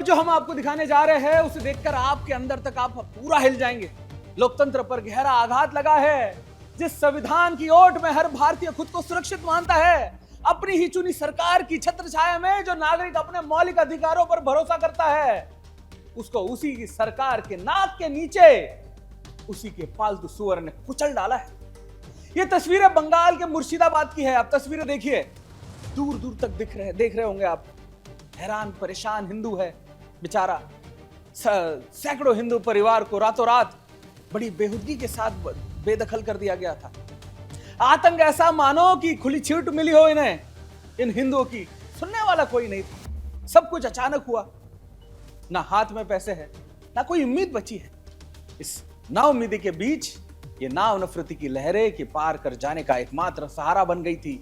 जो हम आपको दिखाने जा रहे हैं उसे देखकर आपके अंदर तक आप पूरा हिल जाएंगे। लोकतंत्र पर गहरा आघात लगा है। जिस संविधान की ओट में हर भारतीय खुद को सुरक्षित मानता है, अपनी ही चुनी सरकार की छत्र छाया में जो नागरिक अपने मौलिक अधिकारों पर भरोसा करता है, उसको उसी की सरकार के नाक के नीचे उसी के पालतू सुअर ने कुचल डाला है। ये तस्वीरें बंगाल के मुर्शिदाबाद की है। आप तस्वीरें देखिए, दूर दूर तक देख रहे होंगे आप। हैरान परेशान हिंदू है बेचारा। सैकड़ों हिंदू परिवार को रातों रात बड़ी बेहुदगी के साथ बेदखल कर दिया गया था। आतंक ऐसा मानो कि खुली छूट मिली हो इन्हें, इन हिंदुओं की। सुनने वाला कोई नहीं था। सब कुछ अचानक हुआ। ना हाथ में पैसे है, ना कोई उम्मीद बची है। इस नाउम्मीदी के बीच ये नाव नफरती की लहरें के पार कर जाने का एकमात्र सहारा बन गई थी।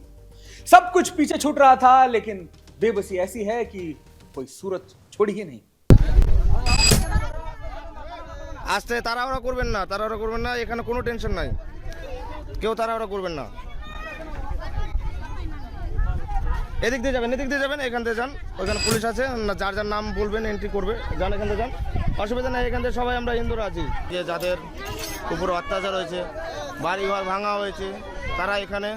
सब कुछ पीछे छूट रहा था, लेकिन बेबसी ऐसी है कि कोई सूरत छोड़ी ही नहीं। আস্তে তাড়াহুড়া করবেন না, এখানে কোনো টেনশন নাই, কেউ তাড়াহুড়া করবেন না। এদিক দিয়ে যাবেন, এখান থেকে যান, ওখানে পুলিশ আছে, যার যার নাম বলবেন এন্ট্রি করবে, যান এখান থেকে যান, অসুবিধা নাই। এখান থেকে সবাই আমরা হিন্দুরা আছি। যে যাদের উপর অত্যাচার হয়েছে, বাড়িঘর ভাঙা হয়েছে, তারা এখানে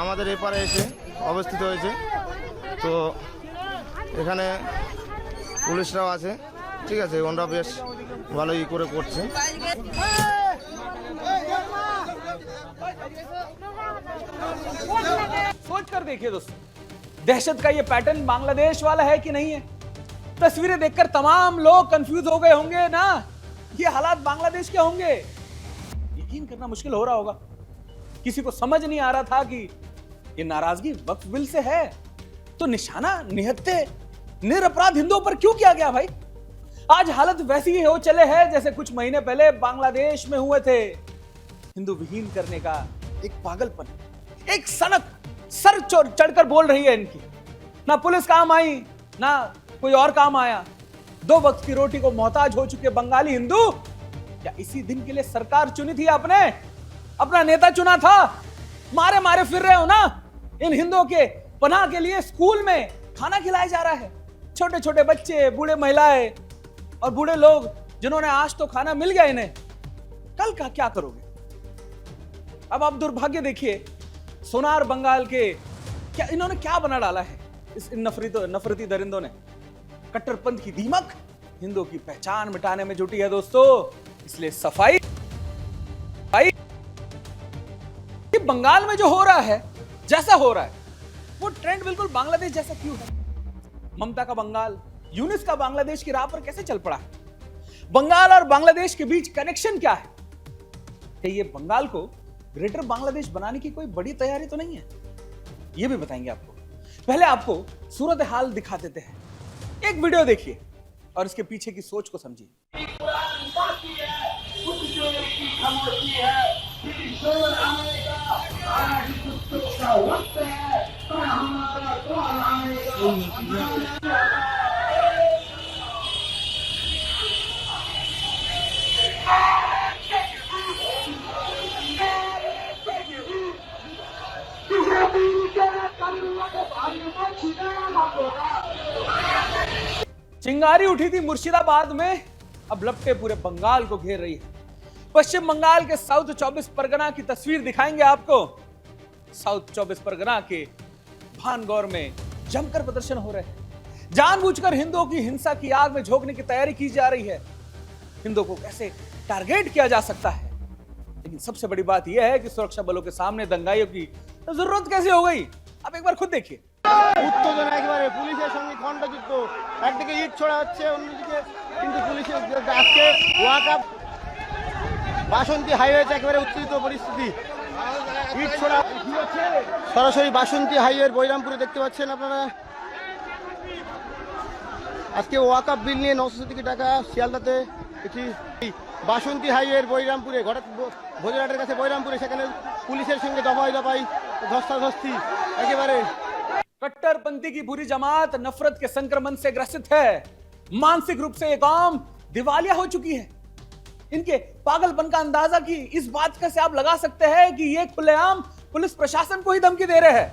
আমাদের এপারে এসে অবস্থিত হয়েছে। তো এখানে পুলিশরাও আছে, ঠিক আছে, ওনারা বেশ ভালোই করে করছে। सोच कर देखिए दोस्तों, दहशत का ये पैटर्न बांग्लादेश वाला है कि नहीं है। तस्वीरें देखकर तमाम लोग कंफ्यूज हो गए होंगे ना, ये हालात बांग्लादेश के होंगे। यकीन करना मुश्किल हो रहा होगा। किसी को समझ नहीं आ रहा था कि ये नाराजगी वक्फ बिल से है, तो निशाना निहत्ते निरपराध हिंदुओं पर क्यों किया गया भाई। आज हालत वैसी ही हो चले हैं जैसे कुछ महीने पहले बांग्लादेश में हुए थे। हिंदू विहीन करने का एक पागलपन, एक सनक सर चढ़कर बोल रही है इनकी। ना पुलिस काम आई, ना कोई और काम आया। 2 वक्त की रोटी को मोहताज हो चुके बंगाली हिंदू क्या इसी दिन के लिए सरकार चुनी थी आपने? अपना नेता चुना था? मारे मारे फिर रहे हो ना। इन हिंदुओं के पनाह के लिए स्कूल में खाना खिलाया जा रहा है। छोटे छोटे बच्चे, बूढ़े महिलाएं और बूढ़े लोग जिन्होंने आज तो खाना मिल गया इन्हें, कल का क्या करोगे? अब आप दुर्भाग्य देखिए, सोनार बंगाल के क्या इन्होंने क्या बना डाला है। इन नफरती दरिंदों ने कट्टरपंथ की दीमक हिंदुओं की पहचान मिटाने में जुटी है दोस्तों। इसलिए सफाई बंगाल में जो हो रहा है, जैसा हो रहा है, वो ट्रेंड बिल्कुल बांग्लादेश जैसा क्यों है? ममता का बंगाल, यूनिस का बांग्लादेश की राह पर कैसे चल पड़ा है? बंगाल और बांग्लादेश के बीच कनेक्शन क्या है? क्या ये बंगाल को ग्रेटर बांग्लादेश बनाने की कोई बड़ी तैयारी तो नहीं है? ये भी बताएंगे आपको। पहले आपको सूरत हाल दिखा देते हैं। एक वीडियो देखिए और इसके पीछे की सोच को समझिए। चिंगारी उठी थी मुर्शिदाबाद में, अब लपटे पूरे बंगाल को घेर रही है। पश्चिम बंगाल के साउथ 24 परगना की तस्वीर दिखाएंगे आपको। साउथ 24 परगना के भानगौर में जमकर प्रदर्शन हो रहे हैं। जानबूझकर हिंदुओं की हिंसा की आग में झोंकने की तैयारी की जा रही है। हिंदुओं को कैसे टारगेट किया जा सकता है। लेकिन सबसे बड़ी बात यह है कि सुरक्षा बलों के सामने दंगाइयों की जरूरत कैसे हो गई, आप एक बार खुद देखिए। উত্তেজনা একেবারে, পুলিশের সঙ্গে খণ্ডযুদ্ধ, একদিকে ইট ছোড়া হচ্ছে, অন্যদিকে কিন্তু পুলিশের আজকে ওয়াকআপ বাসন্তী হাইওয়েতে একেবারে উত্তেজিত পরিস্থিতি। ইট ছোড়া সরাসরি বাসন্তী হাইওয়ের বৈরামপুরে দেখতে পাচ্ছেন আপনারা। আজকে ওয়াকআপ বিল নিয়ে 900 কোটি টাকা শিয়ালদাতে একটি বাসন্তী হাইওয়ের বৈরামপুরে ভোজরাটের কাছে বৈরামপুরে, সেখানে পুলিশের সঙ্গে দফায় দফায় ধস্তাধস্তি একেবারে। कट्टरपंथी की पूरी जमात नफरत के संक्रमण से ग्रसित है। मानसिक रूप से ये कौम दिवालिया हो चुकी है। इनके पागलपन का अंदाजा की इस बात का से आप लगा सकते हैं कि ये खुलेआम पुलिस प्रशासन को ही धमकी दे रहे हैं।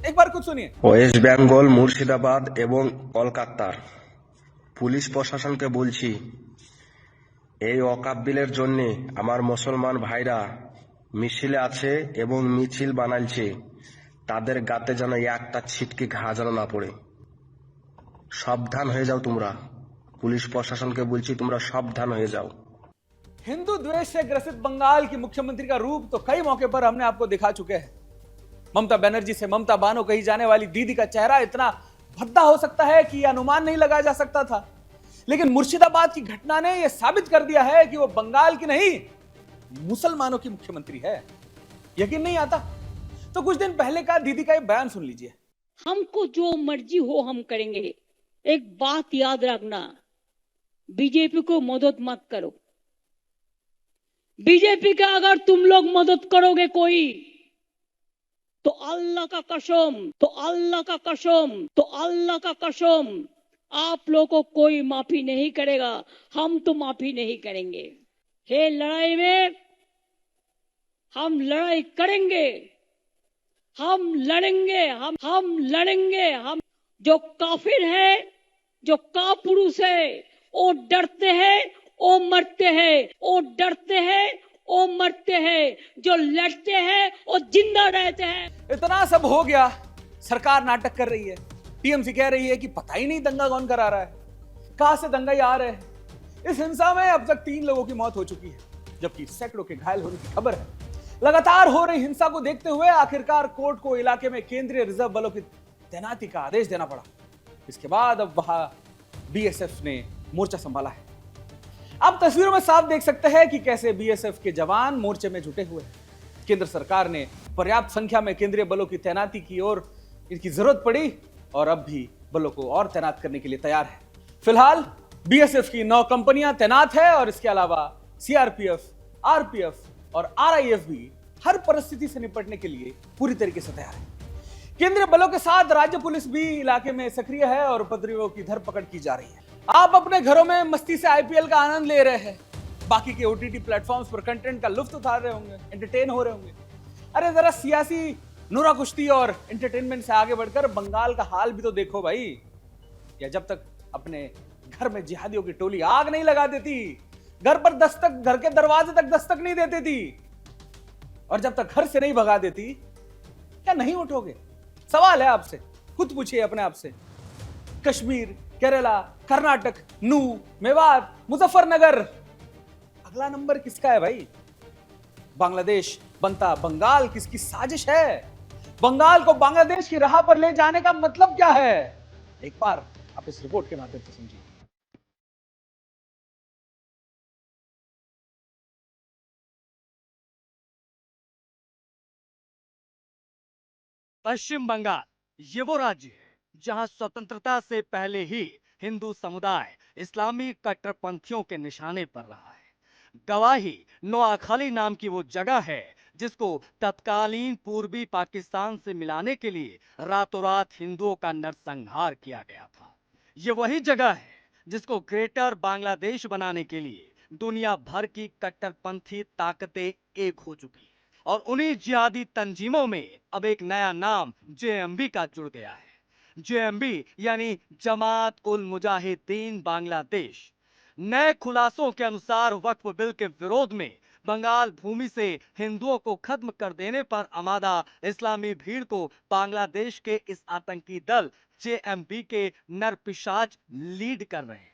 एक बार कुछ सुनिए। ওয়েস্ট বেঙ্গল মুর্শিদাবাদ এবং কলকাতার পুলিশ প্রশাসনকে বলছি, এই ওয়াকফ বিলের জন্য আমার মুসলমান ভাইরা মিছিলে আছে এবং মিছিল বানাইছে, তাদের গাতে যেন একটা ছিটকে ঘা যেন না পড়ে। সাবধান হয়ে যাও তোমরা। পুলিশ প্রশাসনকে বলছি, তোমরা সাবধান হয়ে যাও। हिंदू द्वेष से ग्रसित बंगाल की मुख्यमंत्री का रूप तो कई मौके पर हमने आपको दिखा चुके हैं। ममता बनर्जी से ममता बानो कही जाने वाली दीदी का चेहरा इतना भद्दा हो सकता है कि अनुमान नहीं लगाया जा सकता था। लेकिन मुर्शिदाबाद की घटना ने यह साबित कर दिया है कि वो बंगाल की नहीं, मुसलमानों की मुख्यमंत्री है। यकीन नहीं आता तो कुछ दिन पहले का दीदी का एक बयान सुन लीजिए। हमको जो मर्जी हो हम करेंगे। एक बात याद रखना, बीजेपी को मदद मत करो। बीजेपी का अगर तुम लोग मदद करोगे कोई, तो अल्लाह का कसम, तो अल्लाह का कसम, तो अल्लाह का कसम, आप लोगों को कोई माफी नहीं करेगा। हम तो माफी नहीं करेंगे। हे लड़ाई में हम लड़ाई करेंगे, हम लड़ेंगे, हम लड़ेंगे। हम जो काफिर है, जो कापुरुष है, वो डरते हैं, वो मरते हैं, वो डरते हैं, वो मरते हैं। जो लड़ते हैं वो जिंदा रहते हैं। इतना सब हो गया, सरकार नाटक कर रही है। टीएमसी कह रही है कि पता ही नहीं दंगा कौन करा रहा है, कहां से दंगाई आ रहे हैं। इस हिंसा में अब तक 3 लोगों की मौत हो चुकी है, जबकि सैकड़ों के घायल होने की खबर है। लगातार हो रही हिंसा को देखते हुए आखिरकार कोर्ट को इलाके में केंद्रीय रिजर्व बलों की तैनाती का आदेश देना पड़ा। इसके बाद अब वहां बीएसएफ ने मोर्चा संभाला है। आप तस्वीरों में साफ देख सकते हैं कि कैसे बीएसएफ के जवान मोर्चे में जुटे हुए हैं। केंद्र सरकार ने पर्याप्त संख्या में केंद्रीय बलों की तैनाती की और इनकी जरूरत पड़ी और अब भी बलों को और तैनात करने के लिए तैयार है। फिलहाल बीएसएफ की 9 कंपनियां तैनात है और इसके अलावा सीआरपीएफ, आरपीएफ और आरआईएफ भी हर परिस्थिति से निपटने के लिए पूरी तरीके से तैयार है। केंद्रीय बलों के साथ राज्य पुलिस भी इलाके में सक्रिय है और उपद्रवियों की धरपकड़ की जा रही है। आप अपने घरों में मस्ती से आईपीएल का आनंद ले रहे हैं, बाकी के ओटीटी प्लेटफॉर्म्स पर कंटेंट का लुत्फ उठा रहे होंगे, एंटरटेन हो रहे होंगे। अरे जरा सियासी नूरा कुश्ती और एंटरटेनमेंट से आगे बढ़कर बंगाल का हाल भी तो देखो भाई। या जब तक अपने घर में जिहादियों की टोली आग नहीं लगा देती, घर पर दस्तक, घर के दरवाजे तक दस्तक नहीं देती थी, और जब तक घर से नहीं भगा देती, क्या नहीं उठोगे? सवाल है आपसे, खुद पूछिए अपने आप से। कश्मीर, केरला, कर्नाटक, नू, मेवात, मुजफ्फरनगर, अगला नंबर किसका है भाई? बांग्लादेश बनता बंगाल किसकी साजिश है? बंगाल को बांग्लादेश की राह पर ले जाने का मतलब क्या है? एक बार आप इस रिपोर्ट के माध्यम से समझिए। पश्चिम बंगाल ये वो राज्य है जहां स्वतंत्रता से पहले ही हिंदू समुदाय इस्लामी कट्टरपंथियों के निशाने पर रहा है। गवाही नोआखाली नाम की वो जगह है जिसको तत्कालीन पूर्वी पाकिस्तान से मिलाने के लिए रातों रात हिंदुओं का नरसंहार किया गया था। ये वही जगह है जिसको ग्रेटर बांग्लादेश बनाने के लिए दुनिया भर की कट्टरपंथी ताकतें एक हो चुकी है और उन्हीं जिहादी तंजीमों में अब एक नया नाम जेएमबी का जुड़ गया है। जेएमबी यानी जमात उल मुजाहिदीन बांग्लादेश। नए खुलासों के अनुसार वक्फ बिल के विरोध में बंगाल भूमि से हिंदुओं को खत्म कर देने पर आमादा इस्लामी भीड़ को बांग्लादेश के इस आतंकी दल जेएमबी के नरपिशाच लीड कर रहे हैं।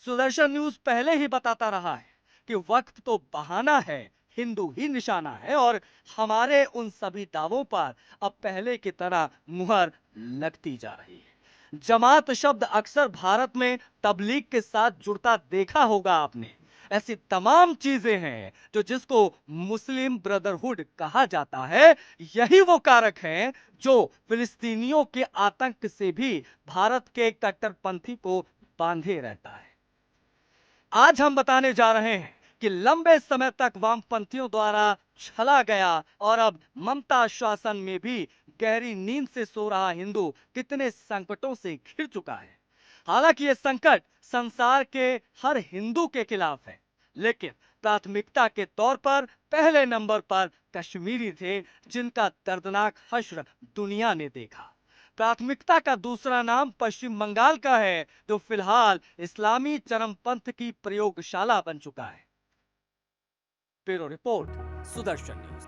सुदर्शन न्यूज पहले ही बताता रहा है कि वक्फ तो बहाना है, हिंदू ही निशाना है और हमारे उन सभी दावों पर अब पहले की तरह मुहर लगती जा रही है। जमात शब्द अक्सर भारत में तबलीग के साथ जुड़ता देखा होगा आपने। ऐसी तमाम चीजें हैं जो जिसको मुस्लिम ब्रदरहुड कहा जाता है, यही वो कारक हैं जो फिलिस्तीनियों के आतंक से भी भारत के कट्टरपंथी को बांधे रहता है। आज हम बताने जा रहे हैं कि लंबे समय तक वामपंथियों द्वारा छला गया और अब ममता शासन में भी गहरी नींद से सो रहा हिंदू कितने संकटों से घिर चुका है। हालांकि ये संकट संसार के हर हिंदू के खिलाफ है, लेकिन प्राथमिकता के तौर पर पहले नंबर पर कश्मीरी थे जिनका दर्दनाक हश्र दुनिया ने देखा। प्राथमिकता का दूसरा नाम पश्चिम बंगाल का है, जो फिलहाल इस्लामी चरमपंथ की प्रयोगशाला बन चुका है। Bureau report, Sudarshan news.